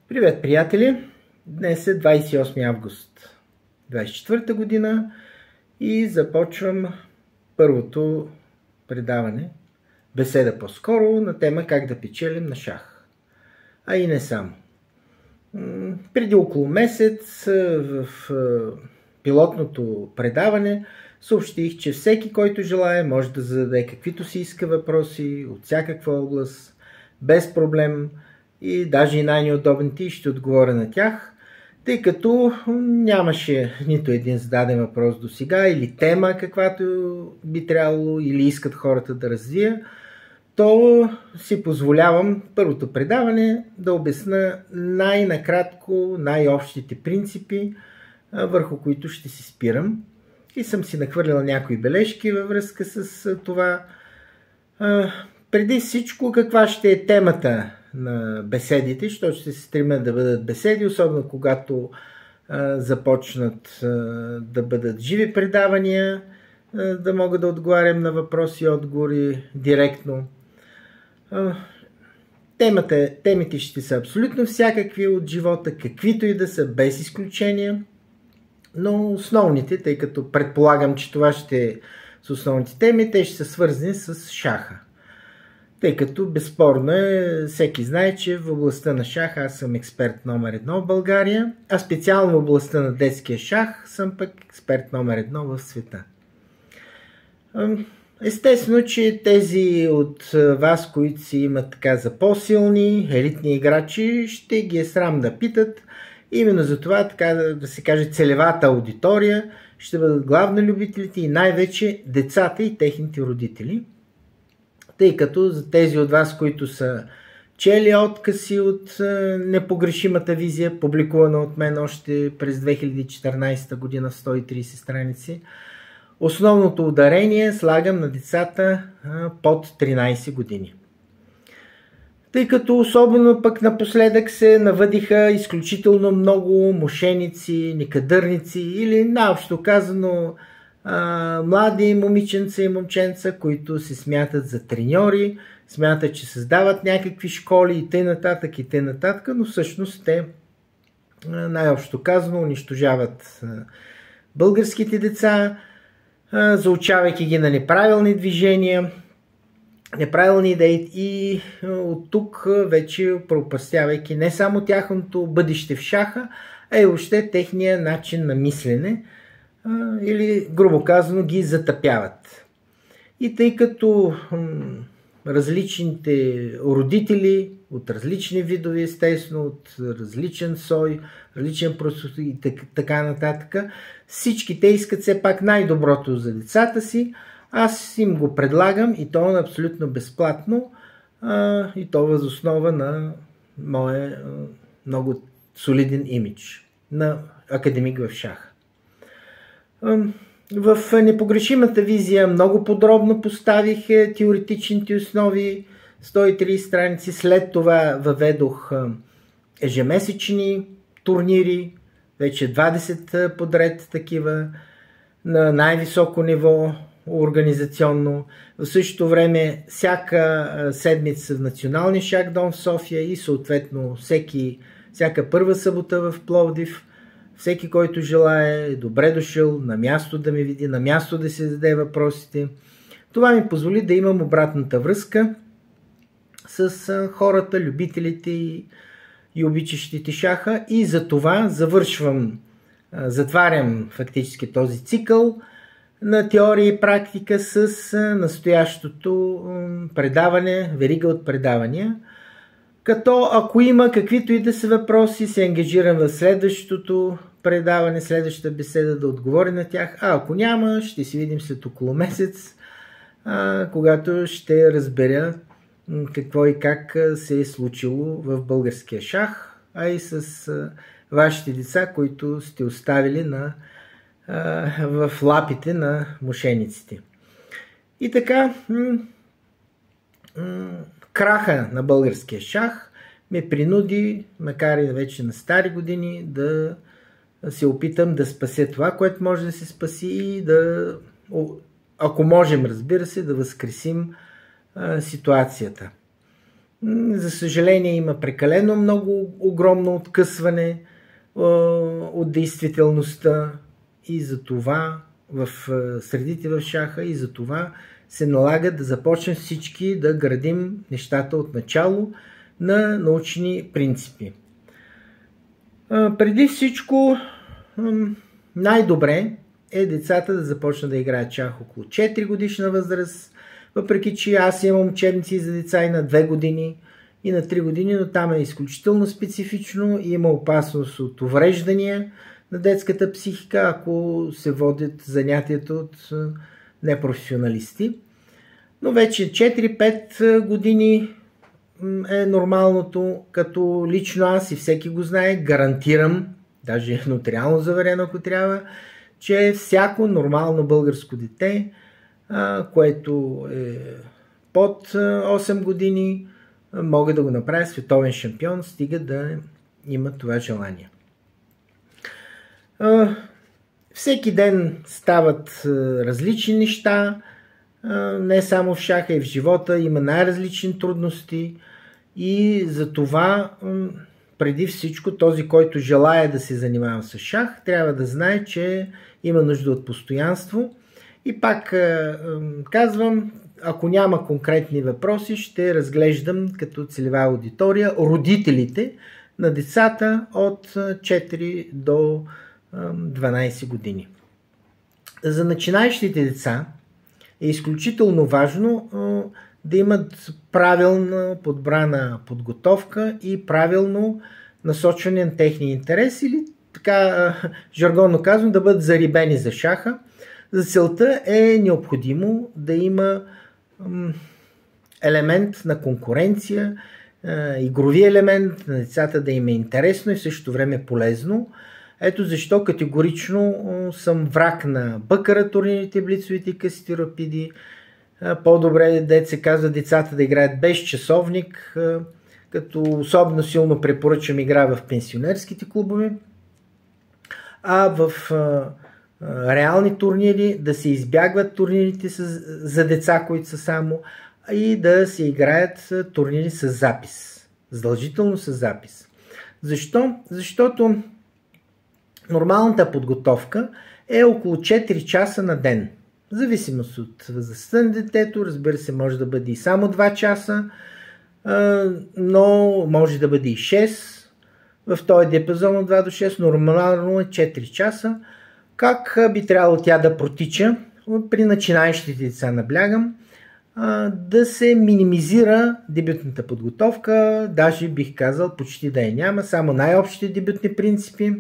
Привет, приятели! Днес е 28 август 2024 година и започвам първото предаване, беседа по-скоро, на тема как да печелим на шах. А и не само. Преди около месец в пилотното предаване съобщих, че всеки, който желае, може да зададе каквито си иска въпроси от всякаква област, без проблем, и даже и най-неудобните, и ще отговоря на тях, тъй като нямаше нито един зададен въпрос до сега или тема, каквато би трябвало или искат хората да развия, то си позволявам първото предаване да обясна най-накратко най-общите принципи, върху които ще се спирам. И съм си нахвърлял някои бележки във връзка с това. Преди всичко, каква ще е темата на беседите, защото ще се стремят да бъдат беседи, особено когато започнат да бъдат живи предавания, да мога да отговарям на въпроси и отговори директно. Темите ще са абсолютно всякакви от живота, каквито и да са, без изключения, но основните, тъй като предполагам, че това ще е с основните теми, те ще са свързани с шаха. Тъй като безспорно всеки знае, че в областта на шах аз съм експерт номер 1 в България, а специално в областта на детския шах съм пък експерт номер 1 в света. Естествено, че тези от вас, които си имат така за по-силни, елитни играчи, ще ги е срам да питат. Именно за това, така да се каже, целевата аудитория ще бъдат главно любителите и най-вече децата и техните родители. Тъй като за тези от вас, които са чели откъси от непогрешимата визия, публикувана от мен още през 2014 година в 130 страници, основното ударение слагам на децата под 13 години. Тъй като особено пък напоследък се навъдиха изключително много мошеници, некадърници или наобщо казано млади момиченца и момченца, които се смятат за треньори, смятат, че създават някакви школи и т.н., но всъщност те най-общо казано унищожават българските деца, заучавайки ги на неправилни движения, неправилни идеи и от тук вече пропастявайки не само тяхното бъдеще в шаха, а и въобще техния начин на мислене, или грубо казано ги затъпяват. И тъй като различните родители от различни видове, естествено, от различен сой, различен происход и така нататък, всички те искат все пак най-доброто за децата си, аз им го предлагам и то е абсолютно безплатно и то въз основа на моя много солиден имидж на академик в шаха. В непогрешимата визия много подробно поставих теоретичните основи, 130 страници, след това въведох ежемесечни турнири, вече 20 подред такива, на най-високо ниво организационно. В същото време всяка седмица в Националния шах дом в София и съответно всяка първа събота в Пловдив. Всеки, който желае, е добре дошъл на място да ме види, на място да се зададе въпросите. Това ми позволи да имам обратната връзка с хората, любителите и обичащите шаха и за това затварям фактически този цикъл на теория и практика с настоящото предаване, верига от предавания. Като ако има каквито и да са въпроси, се ангажирам в следващото предаване, следващата беседа да отговоря на тях. А ако няма, ще си видим след около месец, когато ще разбера какво и как се е случило в българския шах, а и с вашите деца, които сте оставили в лапите на мошениците. И така, краха на българския шах ме принуди, макар и вече на стари години, да се опитам да спася това, което може да се спаси и да, ако можем, разбира се, да възкресим ситуацията. За съжаление има прекалено много огромно откъсване от действителността и за това в средите в шаха и за това се налага да започнем всички да градим нещата от начало на научни принципи. Преди всичко най-добре е децата да започнат да играят шах около 4 годишна възраст, въпреки че аз имам учебници за деца и на 2 години и на 3 години, но там е изключително специфично и има опасност от увреждания на детската психика, ако се водят занятията от непрофесионалисти. Но вече 4-5 години е нормалното, като лично аз и всеки го знае, гарантирам, даже е нотариално заверено ако трябва, че всяко нормално българско дете, което е под 8 години, могат да го направят световен шампион, стига да има това желание. Всеки ден стават различни неща, не само в шаха и в живота, има най-различни трудности и за това преди всичко този, който желая да се занимава с шах, трябва да знае, че има нужда от постоянство. И пак казвам, ако няма конкретни въпроси, ще разглеждам като целева аудитория родителите на децата от 4 до 12 години. За начинаещите деца е изключително важно да имат правилно подбрана подготовка и правилно насочване на техния интерес или така жаргонно казвам да бъдат зарибени за шаха. За целта е необходимо да има елемент на конкуренция, игрови елемент на децата да им е интересно и в същото време полезно. Ето защо категорично съм враг на бъкъра, турнирите, блицовите и късите рапиди. По-добре се казва децата да играят без часовник, като особено силно препоръчвам игра в пенсионерските клубове, а в реални турнири да се избягват турнирите за деца, които са само, и да се играят турнири с запис. Задължително с запис. Защо? Защото нормалната подготовка е около 4 часа на ден. В зависимост от възрастта на детето, разбира се, може да бъде и само 2 часа, но може да бъде и 6. В този диапазон от 2 до 6 нормално е 4 часа. Как би трябвало тя да протича? При начинаещите деца наблягам да се минимизира дебютната подготовка, даже бих казал почти да я няма, само най-общите дебютни принципи,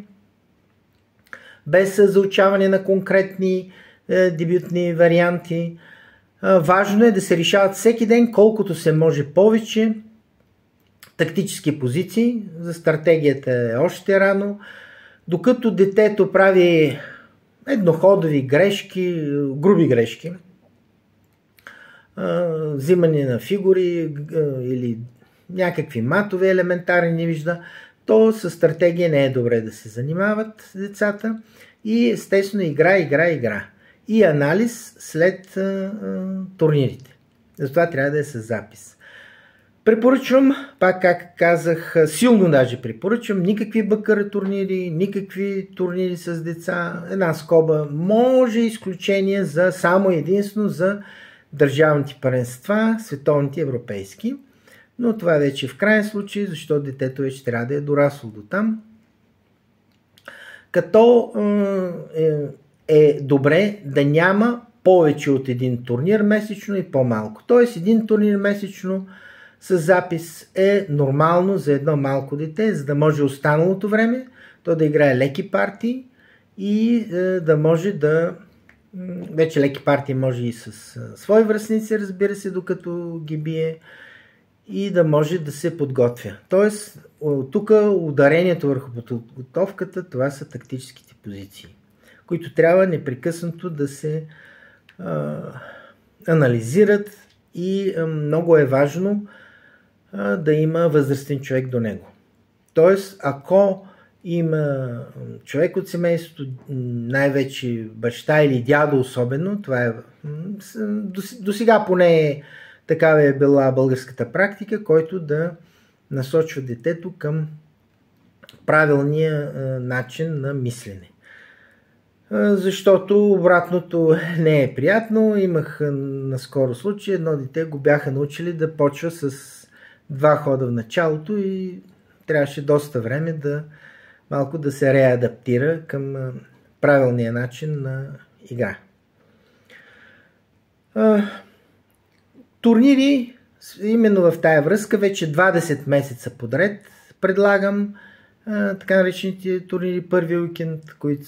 без заучаване на конкретни дебютни варианти. Важно е да се решават всеки ден колкото се може повече тактически позиции. За стратегията е още рано. Докато детето прави едноходови грешки, груби грешки, взимане на фигури или някакви матове елементарни не вижда, то със стратегия не е добре да се занимават децата и естествено игра и анализ след турнирите. Затова трябва да е с запис. Препоръчвам, пак как казах, силно даже препоръчвам, никакви бъкъра турнири, никакви турнири с деца, една скоба, може изключение за само единствено за държавните първенства, световните европейски, но това вече в крайен случай, защото детето вече трябва да е дорасло до там. Като е добре да няма повече от един турнир месечно и по-малко. Тоест един турнир месечно с запис е нормално за едно малко дете, за да може останалото време то да играе леки партии и да може да... Вече леки партии може и с свои връстници, разбира се, докато ги бие и да може да се подготвя. Тоест, тук ударението върху подготовката, това са тактическите позиции, които трябва непрекъснато да се анализират и много е важно да има възрастен човек до него. Тоест, ако има човек от семейството, най-вече баща или дядо особено, това е до сега поне такава е била българската практика, който да насочва детето към правилния начин на мислене. Защото обратното не е приятно. Имах наскоро случай, едно дете го бяха научили да почва с 2 хода в началото и трябваше доста време малко да се реадаптира към правилния начин на игра. Турнири, именно в тая връзка, вече 20 месеца подред предлагам така наречените турнири първи уикенд, които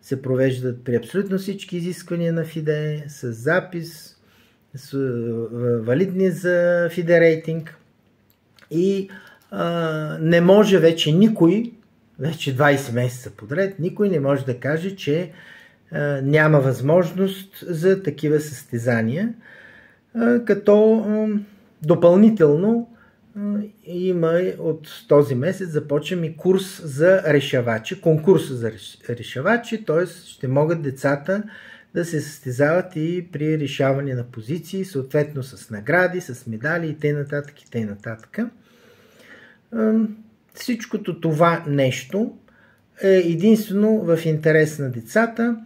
се провеждат при абсолютно всички изисквания на ФИДЕ, с запис, валидни за ФИДЕ рейтинг. И не може вече никой, вече 20 месеца подред, никой не може да каже, че няма възможност за такива състезания, като допълнително има от този месец започвам и курс за решавачи, конкурс за решавачи, т.е. ще могат децата да се състезават и при решаване на позиции, съответно с награди, с медали и т.н. и т.н. Всичкото това нещо е единствено в интерес на децата.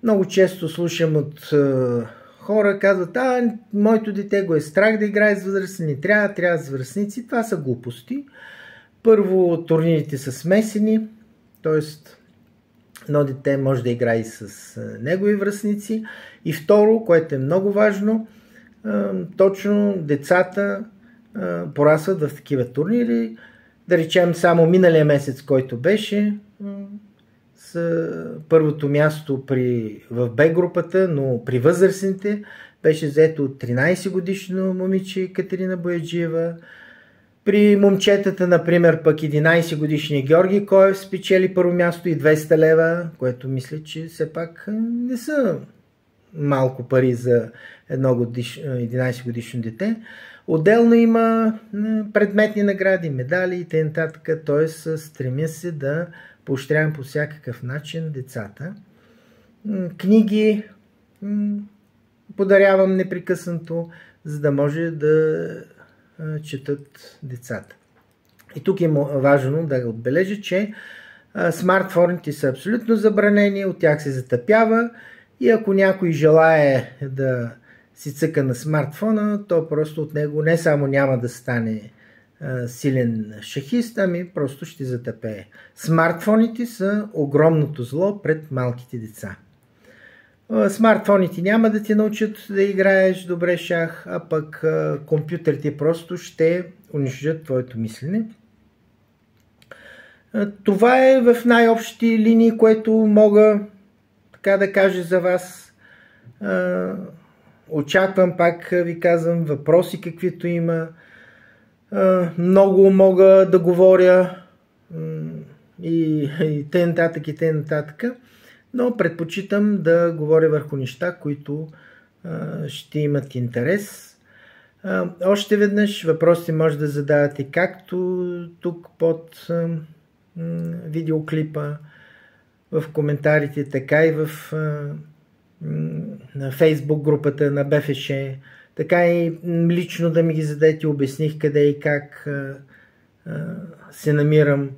Много често слушам от хора, казват, моето дете го е страх да играе с възрастни, трябва с връстници. Това са глупости. Първо, турнирите са смесени, т.е. едно дете може да играе и с негови връстници. И второ, което е много важно, точно децата порасват в такива турнири. Да речем само миналия месец, който беше, с първото място в Б групата, но при възрастните беше взето от 13 годишно момиче Катерина Бояджиева. При момчетата, например, пък 11 годишния Георги Коев спечели първо място и 200 лева, което мисля, че все пак не са малко пари за едно 11 годишно дете. Отделно има предметни награди, медали и т.н. Т.е. стремя се да поощрявам по всякакъв начин децата. Книги подарявам непрекъснато, за да може да четат децата. И тук е важно да отбележа, че смартфоните са абсолютно забранени, от тях се затъпява и ако някой желае да си цъка на смартфона, то просто от него не само няма да стане силен шахист, ами просто ще затъпее. Смартфоните са огромното зло пред малките деца. Смартфоните няма да ти научат да играеш добре шах, а пък компютрите просто ще унищожат твоето мислене. Това е в най-общи линии, което мога така да кажа за вас. Очаквам, пак ви казвам, въпроси каквито има. Много мога да говоря и т.н. и т.н. Но предпочитам да говоря върху неща, които ще имат интерес. Още веднъж въпроси може да задавате както тук под видеоклипа, в коментарите, така и в на Facebook групата на БФШ, така и лично да ми ги зададете, обясних къде и как се намирам.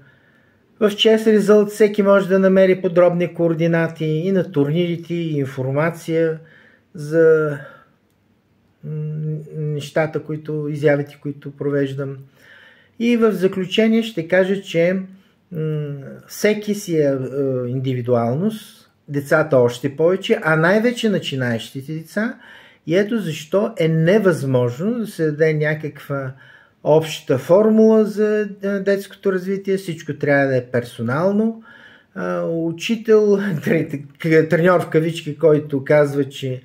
В Chess Result всеки може да намери подробни координати и на турнирите, и информация за нещата, изявите, които провеждам. И в заключение ще кажа, че всеки си е индивидуалност, децата още повече, а най-вече начинаещите деца. И ето защо е невъзможно да се даде някаква обща формула за детското развитие. Всичко трябва да е персонално. Учител, треньор в кавички, който казва, че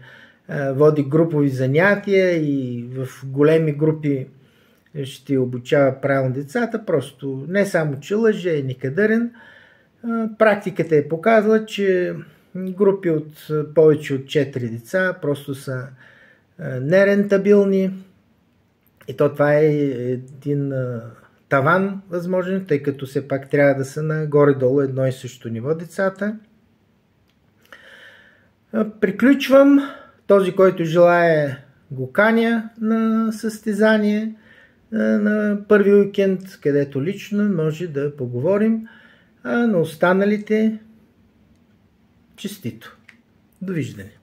води групови занятия и в големи групи ще обучава правилно децата, просто не само че лъже, е некадърен. Практиката е показала, че групи от повече от 4 деца просто са нерентабилни и това е един таван възможен, тъй като все пак трябва да са на горе-долу едно и също ниво децата. Приключвам. Този, който желае го каня на състезание на първи уикенд, където лично може да поговорим, а на останалите честито. Довиждане!